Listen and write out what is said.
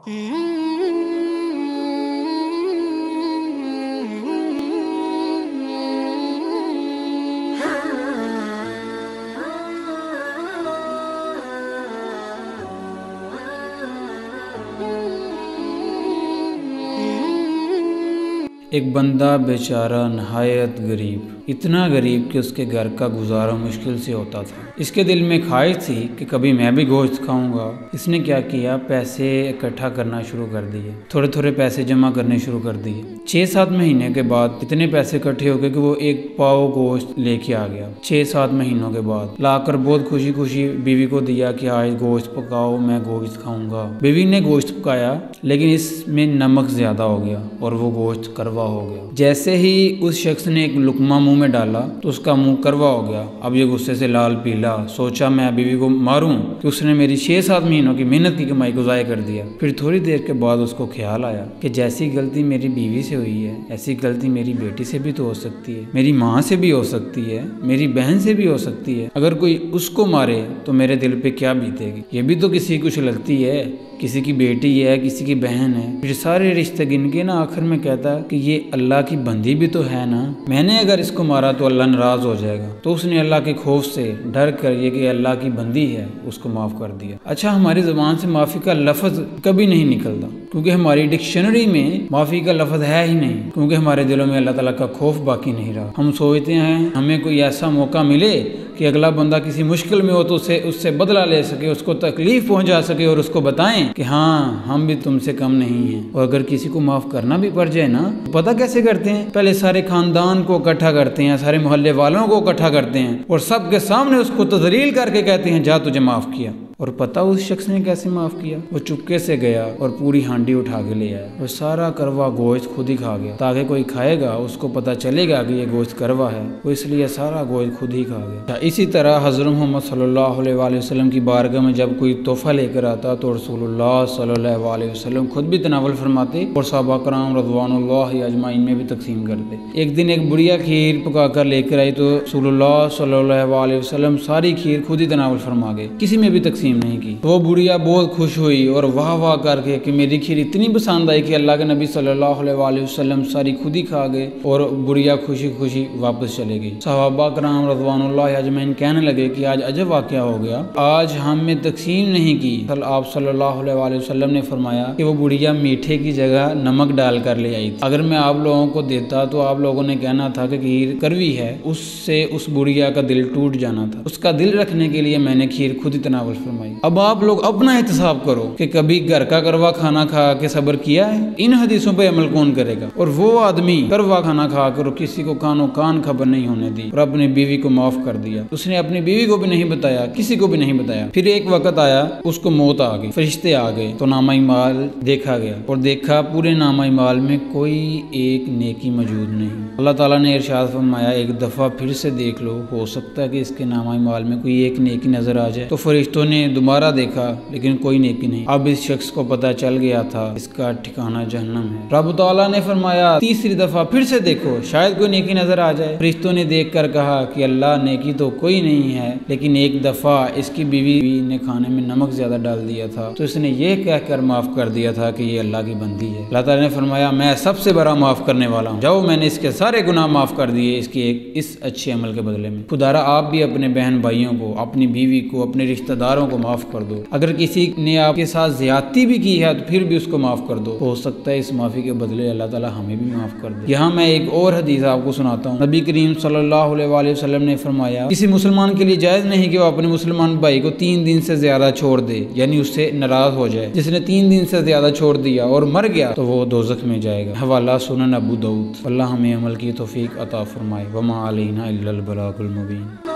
ایک بندہ بیچارہ نہایت غریب، اتنا غریب کہ اس کے گھر کا گزارا مشکل سے ہوتا تھا۔ اس کے دل میں خواہش تھی کہ کبھی میں بھی گوشت کھاؤں گا۔ اس نے کیا کیا، پیسے اکٹھا کرنا شروع کر دیے، تھوڑے تھوڑے پیسے جمع کرنے شروع کر دیے۔ 6-7 مہینے کے بعد اتنے پیسے اکٹھے ہو گئے کہ وہ ایک پاؤ گوشت لے کے آ گیا۔ 6-7 مہینوں کے بعد لا کر بہت خوشی خوشی بیوی کو دیا کہ آج گوشت پکاؤ، میں گوشت کھاؤں گا۔ بیوی نے گوشت پکایا لیکن اس میں نمک زیادہ ہو گیا اور وہ گوشت کروا ہو گیا۔ جیسے ہی اس شخص نے ایک لقمہ منہ میں ڈالا تو اس کا منہ کروا ہو گیا۔ اب یہ غصے سے لال پیلا، سوچا میں بیوی کو ماروں کہ اس نے میری 6-7 مہینوں کی محنت کی کمائی کو ضائع کر دیا۔ پھر تھوڑی دیر کے بعد اس کو خیال آیا کہ جیسی غلطی میری بیوی سے ہوئی ہے ایسی غلطی میری بیٹی سے بھی تو ہو سکتی ہے، میری ماں سے بھی ہو سکتی ہے، میری بہن سے بھی ہو سکتی ہے۔ اگر کوئی اس کو مارے تو میرے دل پہ کیا بیتے گی؟ یہ بھی تو کسی کو لگتی ہے، کسی کی بیٹی ہے، کسی کی بہن ہے۔ پھر سارے رشتے گن کے نا آخر میں کہتا کہ یہ اللہ کی بندی بھی تو ہے نا، میں نے اگر اس کو مارا تو اللہ ناراض ہو جائے گا۔ تو اس نے اللہ کے خوف سے ڈر کر یہ کہ اللہ کی بندی ہے اس کو معاف کر دیا۔ اچھا، ہماری زبان سے معافی کا لفظ کبھی نہیں نکلتا کیونکہ ہماری ڈکشنری میں معافی کا لفظ ہے ہی نہیں، کیونکہ ہمارے دلوں میں اللہ تعالیٰ کا خوف باقی نہیں رہا۔ ہم سوچتے ہیں ہمیں کوئی ایسا موقع ملے کہ اگلا بندہ کسی مشکل میں ہو تو اس سے بدلہ لے سکے، اس کو تکلیف پہنچا سکے اور اس کو بتائیں کہ ہاں ہم بھی تم سے کم نہیں ہیں۔ اور اگر کسی کو معاف کرنا بھی پڑ جائے نا، پتہ کیسے کرتے ہیں؟ پہلے سارے خاندان کو اکٹھا کرتے ہیں، سارے محلے والوں کو اکٹھا کرتے ہیں اور سب کے سامنے اس کو تذلیل کر کے کہتے ہیں جا تجھے معاف کیا۔ اور پتہ اس شخص نے کیسے معاف کیا؟ وہ چپکے سے گیا اور پوری ہانڈی اٹھا کے لے آیا اور سارا کروا گوشت خود ہی کھا گیا تاکہ کوئی کھائے گا اس کو پتہ چلے گا کہ یہ گوشت کروا ہے، وہ اس لیے سارا گوشت خود ہی کھا گیا۔ اسی طرح حضرت محمد صلی اللہ علیہ وآلہ وسلم کی بارگاہ میں جب کوئی تحفہ لے کر آتا تو رسول اللہ صلی اللہ علیہ وسلم خود بھی تناول فرماتے اور صحابہ کرام رضوان اللہ اجمعین میں بھی تقسیم کرتے۔ ایک دن ایک بڑھیا کھیر پکا کر لے کر آئی تو رسول اللہ صلی اللہ علیہ وسلم ساری کھیر خود ہی تناول فرما گئے، کسی میں بھی تقسیم نہیں کی۔ وہ بڑھیا بہت خوش ہوئی اور واہ واہ کر کے کہ میری کھیر اتنی پسند آئی کہ اللہ کے نبی صلی اللہ علیہ وآلہ وسلم ساری خود ہی کھا گئے اور بڑھیا خوشی خوشی واپس چلے گئی۔ صحابہ کرام رضوان اللہ اجمعین کہنے لگے کہ آج عجب واقعہ ہو گیا، آج ہم نے تقسیم نہیں کی۔ آپ صلی اللہ علیہ وآلہ وسلم نے فرمایا کہ وہ بڑھیا میٹھے کی جگہ نمک ڈال کر لے آئی تھی، اگر میں آپ لوگوں کو دیتا تو آپ لوگوں نے کہنا تھا کہ کھیر کڑوی ہے، اس سے اس بڑھیا کا دل ٹوٹ جانا تھا۔ اس کا دل رکھنے کے لیے میں نے کھیر خود ہی تناول فرمائی۔ اب آپ لوگ اپنا احتساب کرو کہ کبھی گھر کا کروا کھانا کھا کے صبر کیا ہے؟ ان حدیثوں پہ عمل کون کرے گا؟ اور وہ آدمی کروا کھانا کھا کر کسی کو کانوں کان خبر نہیں ہونے دی اور اپنی بیوی کو معاف کر دیا۔ اس نے اپنی بیوی کو بھی نہیں بتایا، کسی کو بھی نہیں بتایا۔ پھر ایک وقت آیا اس کو موت آ گئی، فرشتے آ گئے تو نامہ اعمال دیکھا گیا اور دیکھا پورے نامہ اعمال میں کوئی ایک نیکی موجود نہیں۔ اللہ تعالیٰ نے ارشاد فرمایا ایک دفعہ پھر سے دیکھ لو، ہو سکتا ہے کہ اس کے نامہ اعمال میں کوئی ایک نیکی نظر آ جائے۔ تو فرشتوں نے دوبارہ دیکھا لیکن کوئی نیکی نہیں۔ اب اس شخص کو پتہ چل گیا تھا اس کا ٹھکانہ جہنم ہے۔ رب تعالیٰ نے فرمایا تیسری دفعہ پھر سے دیکھو، شاید کوئی نیکی نظر آ جائے۔ فرشتوں نے دیکھ کر کہا کہ اللہ نیکی تو کوئی نہیں ہے، لیکن ایک دفعہ اس کی بیوی نے کھانے میں نمک زیادہ ڈال دیا تھا تو اس نے یہ کہہ کر معاف کر دیا تھا کہ یہ اللہ کی بندی ہے۔ اللہ تعالیٰ نے فرمایا میں سب سے بڑا معاف کرنے والا ہوں، جاؤ میں نے اس کے سارے گناہ معاف کر دیے اس کے اس اچھے عمل کے بدلے میں۔ خدارا آپ بھی اپنے بہن بھائیوں کو، اپنی بیوی کو، اپنے رشتہ داروں کو معاف کر دو۔ اگر کسی نے آپ کے ساتھ زیادتی بھی کی ہے تو پھر بھی اس کو معاف کر دو، ہو سکتا ہے اس معافی کے بدلے اللہ تعالیٰ ہمیں بھی معاف کر دے۔ یہاں میں ایک اور حدیث آپ کو سناتا ہوں۔ نبی کریم صلی اللہ علیہ وآلہ وسلم نے فرمایا کسی مسلمان کے لیے جائز نہیں کہ وہ اپنے مسلمان بھائی کو 3 دن سے زیادہ چھوڑ دے، یعنی اس سے ناراض ہو جائے۔ جس نے 3 دن سے زیادہ چھوڑ دیا اور مر گیا تو وہ دوزخ میں جائے گا۔ حوالہ سنن ابو داؤد۔ اللہ ہمیں عمل کی توفیق عطا فرمائے۔ وما علینا الا البلاغ المبین۔